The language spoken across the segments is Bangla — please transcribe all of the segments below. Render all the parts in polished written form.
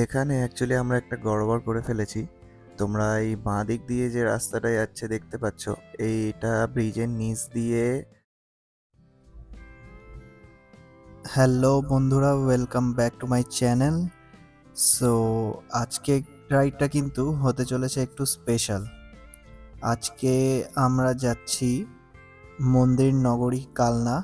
এখানে অ্যাকচুয়ালি আমরা একটা গড়বড় করে ফেলেছি। তোমরা এই বাঁ দিক দিয়ে যে রাস্তাটা যাচ্ছে দেখতে পাচ্ছ, এইটা ব্রিজের নিচ দিয়ে। হ্যালো বন্ধুরা, welcome back to my channel. So আজকে রাইডটা কিন্তু হতে চলেছে একটু স্পেশাল। আজকে আমরা যাচ্ছি মন্দির নগরী কালনা,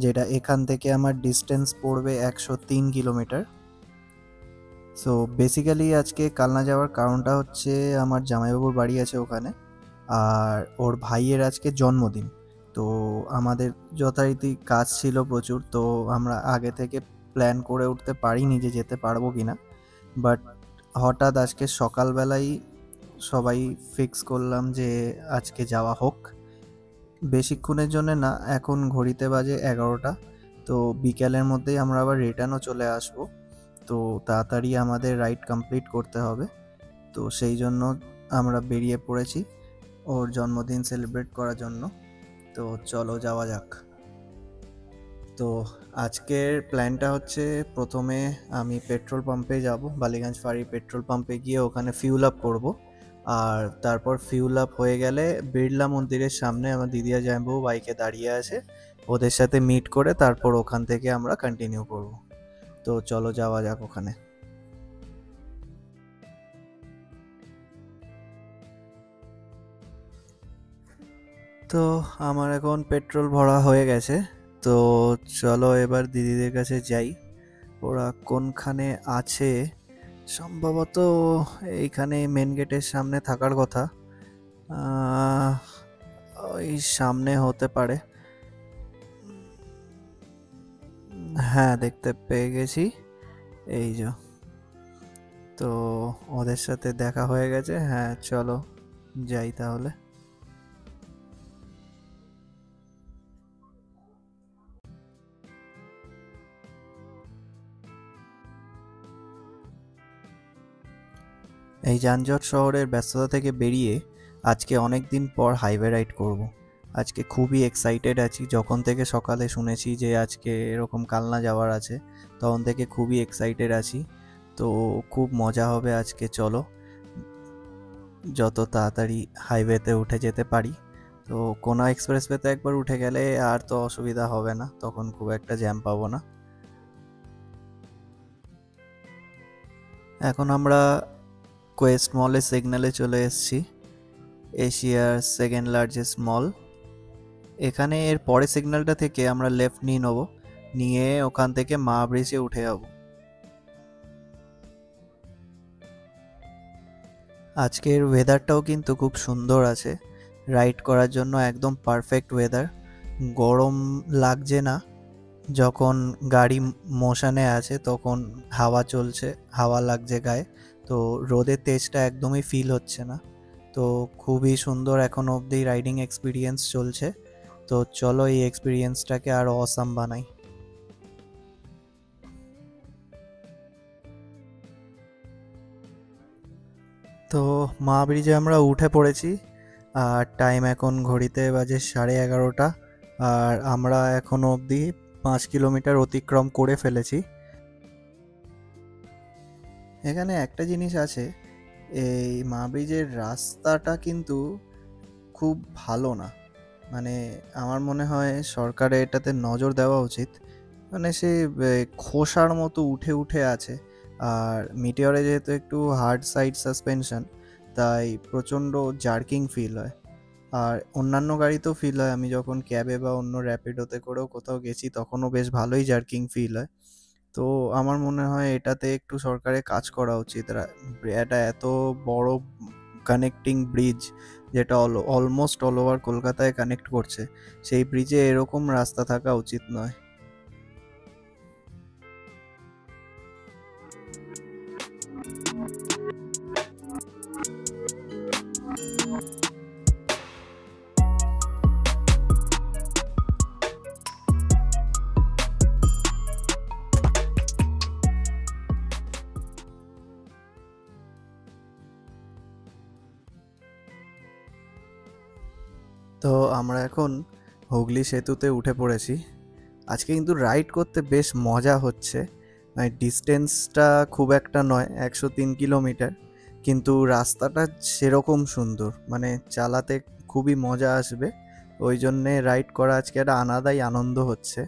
যেটা এখান থেকে আমার ডিস্টেন্স পড়বে 103 কিলোমিটার। সো বেসিক্যালি আজকে কালনা যাওয়ার কারণটা হচ্ছে আমার জামাইবাবুর বাড়ি আছে ওখানে, আর ওর ভাইয়ের আজকে জন্মদিন। তো আমাদের যথারীতি কাজ ছিল প্রচুর, তো আমরা আগে থেকে প্ল্যান করে উঠতে পারিনি যে যেতে পারবো কিনা। বাট হঠাৎ আজকে সকালবেলাই সবাই ফিক্স করলাম যে আজকে যাওয়া হোক। বেশিক্ষণের জন্য না, এখন ঘড়িতে বাজে 11টা। তো বিকেলের মধ্যেই আমরা আবার রিটার্নও চলে আসবো। তো তাড়াতাড়ি আমাদের রাইড কমপ্লিট করতে হবে। তো সেই জন্য আমরা বেরিয়ে পড়েছি ওর জন্মদিন সেলিব্রেট করার জন্য। তো চলো যাওয়া যাক। তো আজকের প্ল্যানটা হচ্ছে, প্রথমে আমি পেট্রোল পাম্পে যাব, বালিগঞ্জ ফাঁড়ি পেট্রোল পাম্পে গিয়ে ওখানে ফিউল আপ করব। আর তারপর ফিউল আপ হয়ে গেলে বিড়লা মন্দিরের সামনে আমার দিদি আর জামাইবাবু বাইকে দাঁড়িয়ে আছে, ওদের সাথে মিট করে তারপর ওখান থেকে আমরা কন্টিনিউ করব। তো চলো যাওয়া যাক ওখানে। তো আমার এখন পেট্রোল ভরা হয়ে গেছে। তো চলো এবার দিদিদের কাছে যাই। ওরা কোনখানে আছে, সম্ভবত এইখানে মেন গেটের সামনে থাকার কথা। ওই সামনে হতে পারে। হ্যাঁ, দেখতে পেয়ে গেছি, এই যে। তো ওদের সাথে দেখা হয়ে গেছে। হ্যাঁ চলো যাই তাহলে। এই যানজট শহরের ব্যস্ততা থেকে বেরিয়ে আজকে অনেক দিন পর হাইওয়ে রাইড করব। আজকে খুবই এক্সাইটেড আছি, যখন থেকে সকালে শুনেছি যে আজকে এরকম কালনা যাওয়ার আছে, তখন থেকে খুবই এক্সাইটেড আছি। তো খুব মজা হবে আজকে। চলো যত তাড়াতাড়ি হাইওয়েতে উঠে যেতে পারি। তো কোনো এক্সপ্রেসওয়েতে একবার উঠে গেলে আর তো অসুবিধা হবে না, তখন খুব একটা জ্যাম পাবো না। এখন আমরা কোয়েস্ট মলের সিগন্যালে চলে এসেছি, এশিয়ার সেকেন্ড লার্জেস্ট মল। এখানে এর পরে সিগন্যালটা থেকে আমরা লেফট নিয়ে নেবো, নিয়ে ওখান থেকে মা ব্রিজে উঠে যাব। আজকের ওয়েদারটাও কিন্তু খুব সুন্দর আছে, রাইড করার জন্য একদম পারফেক্ট ওয়েদার। গরম লাগছে না, যখন গাড়ি মোশনে আছে তখন হাওয়া চলছে, হাওয়া লাগছে গায়ে। তো রোদের তেজটা একদমই ফিল হচ্ছে না। তো খুবই সুন্দর এখনো অবধি রাইডিং এক্সপিরিয়েন্স চলছে। তো চলো এই এক্সপিরিয়েন্সটাকে আরও অসাম বানাই। তো মা ব্রিজে আমরা উঠে পড়েছি, আর টাইম এখন ঘড়িতে বাজে 11:30। আর আমরা এখনো অবধি 5 কিলোমিটার অতিক্রম করে ফেলেছি। এখানে একটা জিনিস আছে, এই মা ব্রিজের রাস্তাটা কিন্তু খুব ভালো না। মানে আমার মনে হয় সরকারের এটাতে নজর দেওয়া উচিত। মানে সে খোসার মতো উঠে উঠে আছে। আর মিটিওরে যেহেতু একটু হার্ড সাইড সাসপেনশন, তাই প্রচণ্ড জার্কিং ফিল হয়। আর অন্যান্য গাড়িতেও ফিল হয়, আমি যখন ক্যাবে বা অন্য র্যাপিডোতে করেও কোথাও গেছি তখনও বেশ ভালোই জার্কিং ফিল হয়। তো আমার মনে হয় এটাতে একটু সরকারের কাজ করা উচিত। এটা এত বড় কানেক্টিং ব্রিজ, যেটা অলমোস্ট অল ওভার কলকাতায় কানেক্ট করছে, সেই ব্রিজে এরকম রাস্তা থাকা উচিত নয়। তো আমরা এখন হুগলি সেতুতে উঠে পড়েছি। আজকে কিন্তু রাইড করতে বেশ মজা হচ্ছে। ডিস্টেন্সটা খুব একটা নয়, 103 কিলোমিটার, কিন্তু রাস্তাটা সেরকম সুন্দর, মানে চালাতে খুবই মজা আসবে। ওই জন্যে রাইড করা আজকে একটা আলাদাই আনন্দ হচ্ছে।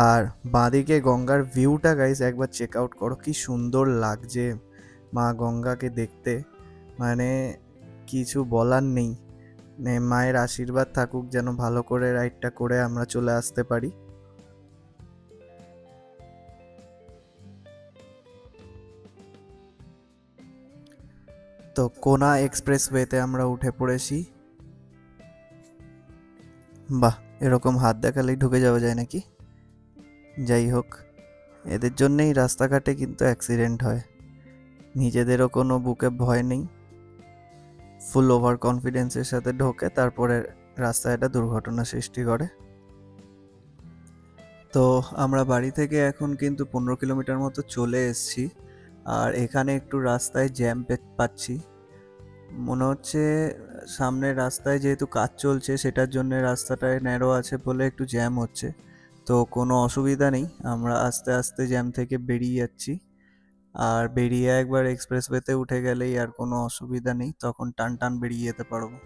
আর বাঁদিকে গঙ্গার ভিউটা গাইস একবার চেক আউট করো, কি সুন্দর লাগছে মা গঙ্গাকে দেখতে, মানে কিছু বলার নেই। মায়ের আশীর্বাদ থাকুক যেন ভালো করে রাইডটা করে আমরা চলে আসতে পারি। তো কোনা এক্সপ্রেসওয়েতে আমরা উঠে পড়েছি। বাহ, এরকম হাত দেখালেই ঢুকে যাওয়া যায় নাকি? যাই হোক, এদের জন্যেই রাস্তাঘাটে কিন্তু অ্যাক্সিডেন্ট হয়। নিজেদেরও কোনো বুকে ভয় নেই, ফুল ওভার কনফিডেন্সের সাথে ঢোকে, তারপরে রাস্তায় একটা দুর্ঘটনা সৃষ্টি করে। তো আমরা বাড়ি থেকে এখন কিন্তু 15 কিলোমিটার মতো চলে এসেছি। আর এখানে একটু রাস্তায় জ্যাম পাচ্ছি, মনে হচ্ছে সামনের রাস্তায় যেহেতু কাজ চলছে সেটার জন্য রাস্তাটায় ন্যারো আছে বলে একটু জ্যাম হচ্ছে। তো কোনো অসুবিধা নেই, আমরা আস্তে আস্তে জ্যাম থেকে বেরিয়ে যাচ্ছি। আর বেরিয়ে একবার এক্সপ্রেসওয়েতে উঠে গেলেই আর কোনো অসুবিধা নেই, তখন টান টান বেরিয়ে যেতে পারবো।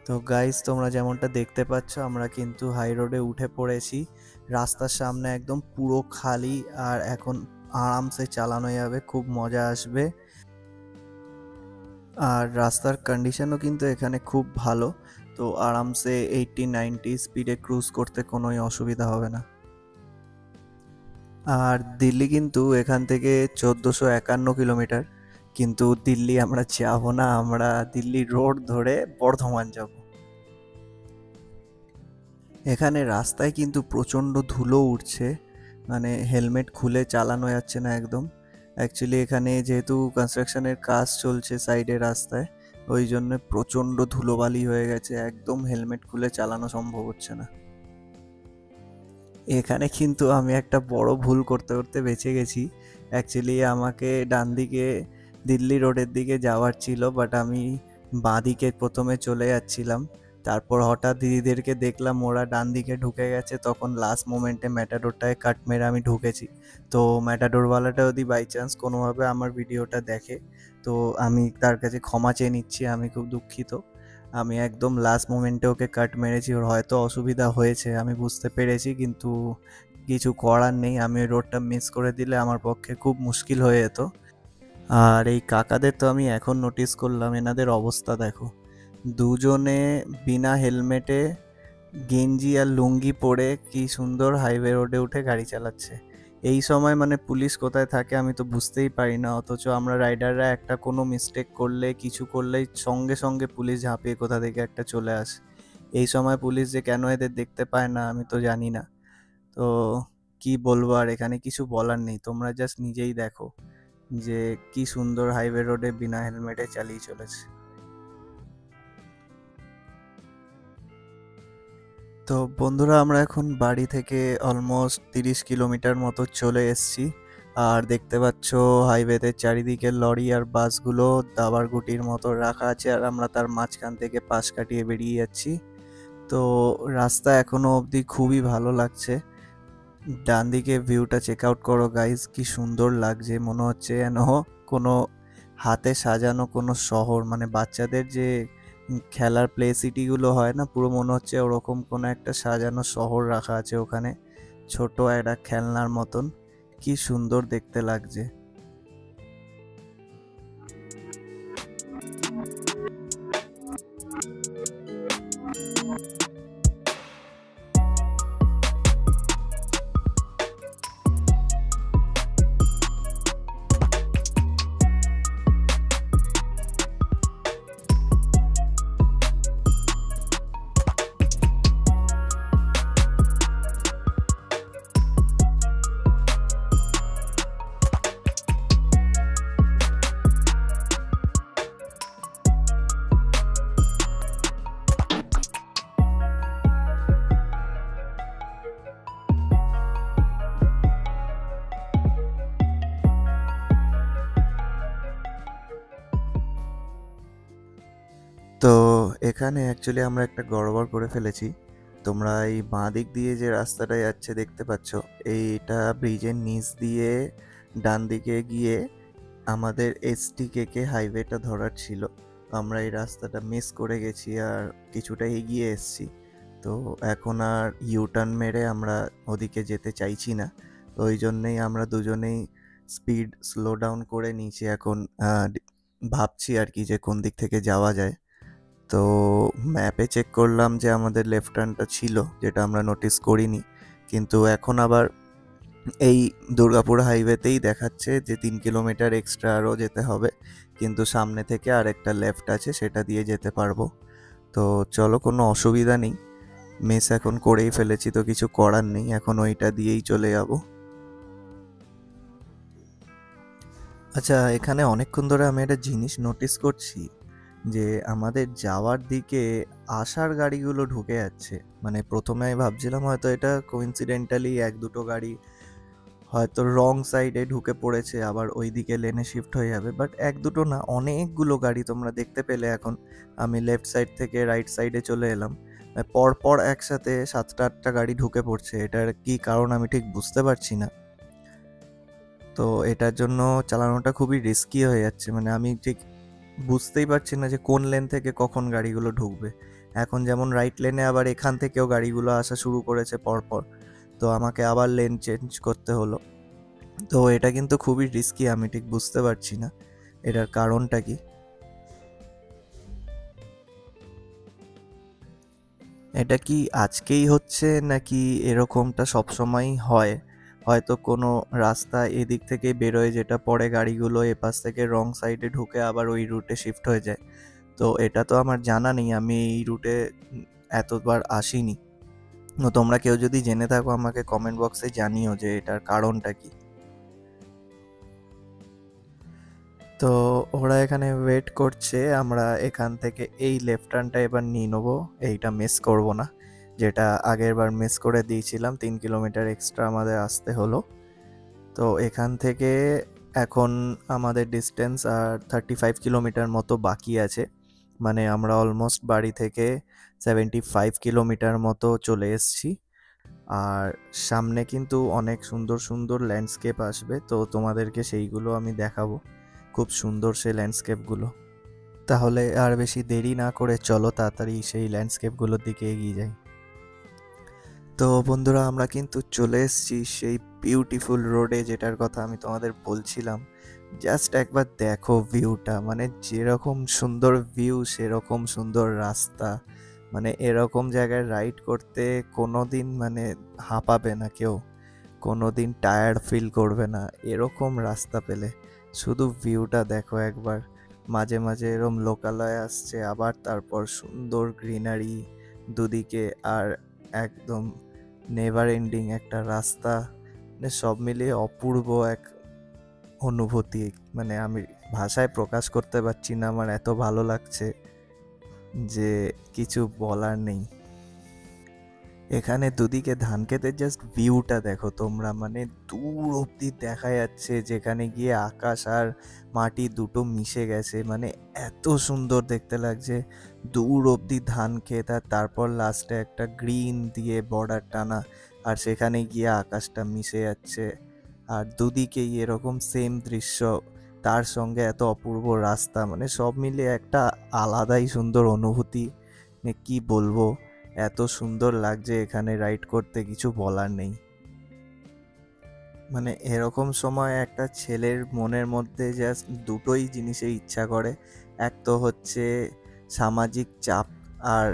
তো গাইস, তোমরা যেমনটা দেখতে পাচ্ছ আমরা কিন্তু হাই রোডে উঠে পড়েছি। রাস্তার সামনে একদম পুরো খালি, আর এখন আরামসে চালানো যাবে, খুব মজা আসবে। আর রাস্তার কন্ডিশনও কিন্তু এখানে খুব ভালো, তো আরামসে 80-90 স্পিডে ক্রুজ করতে কোনোই অসুবিধা হবে না। আর দিল্লি কিন্তু এখান থেকে 1451 কিলোমিটার, কিন্তু দিল্লি আমরা যাবো না, আমরা দিল্লি রোড ধরে বর্ধমান যাব। এখানে রাস্তায় কিন্তু প্রচণ্ড ধুলো উঠছে, মানে হেলমেট খুলে চালানো যাচ্ছে না একদম। অ্যাকচুয়ালি এখানে যেহেতু কনস্ট্রাকশনের কাজ চলছে সাইডে রাস্তায়, ওই জন্য প্রচণ্ড ধুলোবালি হয়ে গেছে, একদম হেলমেট খুলে চালানো সম্ভব হচ্ছে না। এখানে কিন্তু আমি একটা বড় ভুল করতে করতে বেঁচে গেছি। অ্যাকচুয়ালি আমাকে ডান দিকে দিল্লি রোডের দিকে যাওয়ার ছিল, বাট আমি বাঁ দিকে প্রথমে চলে যাচ্ছিলাম। তারপর হঠাৎ দিদিদেরকে দেখলাম ওরা ডান দিকে ঢুকে গেছে, তখন লাস্ট মোমেন্টে ম্যাটাডোরটায় কাট মেরে আমি ঢুকেছি। তো ম্যাটাডোরওয়ালাটা যদি বাই চান্স কোনোভাবে আমার ভিডিওটা দেখে, তো আমি তার কাছে ক্ষমা চেয়ে নিচ্ছি, আমি খুব দুঃখিত। আমি একদম লাস্ট মোমেন্টে ওকে কাট মেরেছি, ওর হয়তো অসুবিধা হয়েছে আমি বুঝতে পেরেছি, কিন্তু কিছু করার নেই। আমি ওই রোডটা মিস করে দিলে আমার পক্ষে খুব মুশকিল হয়ে যেত। আর এই কাকাদের তো আমি এখন নোটিস করলাম, এনাদের অবস্থা দেখো, দুজনে বিনা হেলমেটে গেঞ্জি আর লুঙ্গি পরে কি সুন্দর হাইওয়ে রোডে উঠে গাড়ি চালাচ্ছে। এই সময় মানে পুলিশ কোথায় থাকে আমি তো বুঝতেই পারি না, অথচ আমরা রাইডাররা একটা কোনো মিস্টেক করলে কিছু করলেই সঙ্গে সঙ্গে পুলিশ ঝাঁপিয়ে কোথা থেকে একটা চলে আসে। এই সময় পুলিশ যে কেন এদের দেখতে পায় না আমি তো জানি না। তো কি বলবো, আর এখানে কিছু বলার নেই, তোমরা জাস্ট নিজেই দেখো যে কি সুন্দর হাইওয়ে রোডে বিনা হেলমেটে চালিয়ে চলেছে। তো বন্ধুরা, আমরা এখন বাড়ি থেকে অলমোস্ট 30 কিলোমিটার মতো চলে এসেছি। আর দেখতে পাচ্ছ হাইওয়েতে চারিদিকে লরি আর বাসগুলো দাবার গুটির মতো রাখা আছে, আর আমরা তার মাঝখান থেকে পাশ কাটিয়ে বেরিয়ে যাচ্ছি। তো রাস্তা এখনো অবধি খুবই ভালো লাগছে। ডান দিকে ভিউটা চেক আউট করো গাইজ, কি সুন্দর লাগছে, মনে হচ্ছে যেন কোনো হাতে সাজানো কোনো শহর, মানে বাচ্চাদের যে খেলার প্লে সিটিগুলো হয় না, পুরো মনে হচ্ছে ওরকম কোনো একটা সাজানো শহর রাখা আছে ওখানে, ছোট একটা খেলনার মতন, কি সুন্দর দেখতে লাগছে। এখানে অ্যাকচুয়ালি আমরা একটা গড়বড় করে ফেলেছি। তোমরা এই বাঁ দিক দিয়ে যে রাস্তাটা যাচ্ছে দেখতে পাচ্ছ, এইটা ব্রিজের নিচ দিয়ে ডান দিকে গিয়ে আমাদের এসটিকেকে হাইওয়েটা ধরার ছিল। আমরা এই রাস্তাটা মিস করে গেছি আর কিছুটা এগিয়ে এসছি। তো এখন আর ইউটার্ন মেরে আমরা ওদিকে যেতে চাইছি না। তো ওই জন্যেই আমরা দুজনেই স্পিড স্লো ডাউন করে নিচে এখন ভাবছি আর কি যে কোন দিক থেকে যাওয়া যায়। তো ম্যাপে চেক করলাম যে আমাদের লেফট টার্নটা ছিল, যেটা আমরা নোটিস করিনি, কিন্তু এখন আবার এই দুর্গাপুর হাইওয়েতেই দেখাচ্ছে যে 3 কিলোমিটার এক্সট্রা আরও যেতে হবে, কিন্তু সামনে থেকে আরেকটা লেফট আছে, সেটা দিয়ে যেতে পারবো। তো চলো, কোনো অসুবিধা নেই, মিস এখন করেই ফেলেছি তো কিছু করার নেই, এখন ওইটা দিয়েই চলে যাব। আচ্ছা, এখানে অনেকক্ষণ ধরে আমি একটা জিনিস নোটিস করছি যে আমাদের যাওয়ার দিকে আসার গাড়িগুলো ঢুকে যাচ্ছে। মানে প্রথমে আমি ভাবছিলাম হয়তো এটা কোইন্সিডেন্টালি এক দুটো গাড়ি হয়তো রং সাইডে ঢুকে পড়েছে, আবার ওই দিকে লেনে শিফট হয়ে যাবে, বাট এক দুটো না, অনেকগুলো গাড়ি তোমরা দেখতে পেলে। এখন আমি লেফট সাইড থেকে রাইট সাইডে চলে এলাম, পরপর একসাথে 7-8টা গাড়ি ঢুকে পড়ছে। এটার কি কারণ আমি ঠিক বুঝতে পারছি না। তো এটার জন্য চালানোটা খুবই রিস্কি হয়ে যাচ্ছে, মানে আমি ঠিক বুঝতেই পারছি না যে কোন লেন থেকে কখন গাড়িগুলো ঢুকবে। এখন যেমন রাইট লেনে আবার এখান থেকেও গাড়িগুলো আসা শুরু করেছে পরপর, তো আমাকে আবার লেন চেঞ্জ করতে হলো। তো এটা কিন্তু খুবই রিস্কি, আমি ঠিক বুঝতে পারছি না এটার কারণটা কি। এটা কি আজকেই হচ্ছে নাকি এরকমটা সবসময়ই হয়? হয়তো কোনো রাস্তা এদিক থেকে বেরোয় যেটা পরে গাড়িগুলো এপাশ থেকে রং সাইডে ঢুকে আবার ওই রুটে শিফট হয়ে যায়। তো এটা তো আমার জানা নেই, আমি এই রুটে এতবার আসিনি। তো তোমরা কেউ যদি জেনে থাকো আমাকে কমেন্ট বক্সে জানিও যে এটার কারণটা কি। তো ওরা এখানে ওয়েট করছে, আমরা এখান থেকে এই লেফট টার্নটা এবার নিয়ে নেবো, এইটা মিস করব না, যেটা আগের বার মিস করে দিয়েছিলাম। 3 কিলোমিটার এক্সট্রা আমাদের আসতে হলো। তো এখান থেকে এখন আমাদের ডিস্টেন্স আর 35 কিলোমিটার মতো বাকি আছে, মানে আমরা অলমোস্ট বাড়ি থেকে 75 কিলোমিটার মতো চলে এসেছি। আর সামনে কিন্তু অনেক সুন্দর সুন্দর ল্যান্ডস্কেপ আসবে, তো তোমাদেরকে সেইগুলো আমি দেখাবো, খুব সুন্দর সেই ল্যান্ডস্কেপগুলো। তাহলে আর বেশি দেরি না করে চলো তাড়াতাড়ি সেই ল্যান্ডস্কেপগুলোর দিকে এগিয়ে যাই। তো বন্ধুরা, আমরা কিন্তু চলে এসেছি সেই বিউটিফুল রোডে, যেটার কথা আমি তোমাদের বলছিলাম। জাস্ট একবার দেখো ভিউটা, মানে যেরকম সুন্দর ভিউ সেরকম সুন্দর রাস্তা। মানে এরকম জায়গায় রাইড করতে কোনো দিন মানে হাঁপাবে না কেউ, কোনো দিন টায়ার্ড ফিল করবে না এরকম রাস্তা পেলে। শুধু ভিউটা দেখো একবার, মাঝে মাঝে এরকম লোকালয় আসছে, আবার তারপর সুন্দর গ্রিনারি দুদিকে, আর একদম নেভার এন্ডিং একটা রাস্তা। মানে সব মিলিয়ে অপূর্ব এক অনুভূতি, মানে আমি ভাষায় প্রকাশ করতে পারছি না, আমার এত ভালো লাগছে যে কিছু বলার নেই। এখানে দুদিকে ধান ক্ষেতের জাস্ট ভিউটা দেখো তোমরা, মানে দূর অবধি দেখা যাচ্ছে, যেখানে গিয়ে আকাশ আর মাটি দুটো মিশে গেছে, মানে এত সুন্দর দেখতে লাগছে। দূর অবধি ধান ক্ষেত, আর তারপর লাস্টে একটা গ্রিন দিয়ে বর্ডার টানা, আর সেখানে গিয়ে আকাশটা মিশে যাচ্ছে, আর দুদিকেই এরকম সেম দৃশ্য, তার সঙ্গে এত অপূর্ব রাস্তা, মানে সব মিলিয়ে একটা আলাদাই সুন্দর অনুভূতি। মানে কি বলবো, এত সুন্দর লাগছে এখানে রাইড করতে, কিছু বলার নেই। মানে এরকম সময় একটা ছেলের মনের মধ্যে জাস্ট দুটোই জিনিসে ইচ্ছা করে, এক তো হচ্ছে সামাজিক চাপ আর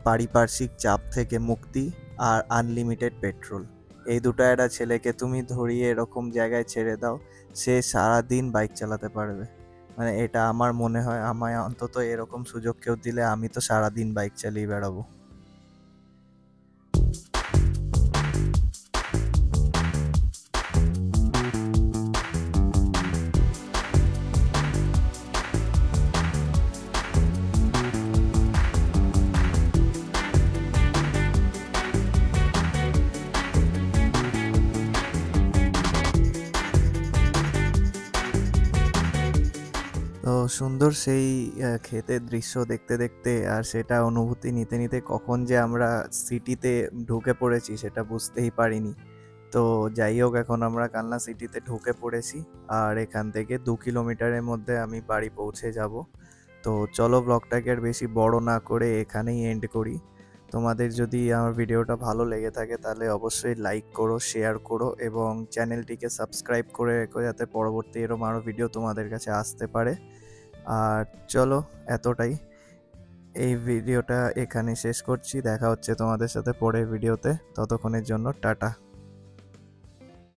পারিপার্শ্বিক চাপ থেকে মুক্তি, আর আনলিমিটেড পেট্রোল। এই দুটো একটা ছেলেকে তুমি ধরিয়ে এরকম জায়গায় ছেড়ে দাও, সে সারাদিন বাইক চালাতে পারবে। মানে এটা আমার মনে হয়, আমায় অন্তত এরকম সুযোগ কেউ দিলে আমি তো সারাদিন বাইক চালিয়ে বেড়াবো। তো সুন্দর সেই ক্ষেতের দৃশ্য দেখতে দেখতে আর সেটা অনুভূতি নিতে নিতে কখন যে আমরা সিটিতে ঢুকে পড়েছি সেটা বুঝতেই পারিনি। তো যাই হোক, এখন আমরা কালনা সিটিতে ঢুকে পড়েছি আর এখান থেকে 2 কিলোমিটারের মধ্যে আমি বাড়ি পৌঁছে যাব। তো চলো ব্লগটাকে আর বেশি বড় না করে এখানেই এন্ড করি। তোমাদের যদি আমার ভিডিওটা ভালো লেগে থাকে তাহলে অবশ্যই লাইক করো, শেয়ার করো এবং চ্যানেলটিকে সাবস্ক্রাইব করে রেখো যাতে পরবর্তী এরকম আরও ভিডিও তোমাদের কাছে আসতে পারে। আর চলো, এতটাই। এই ভিডিওটা এখানে শেষ করছি। দেখা হচ্ছে তোমাদের সাথে পরের ভিডিওতে। ততক্ষণের জন্য টাটা।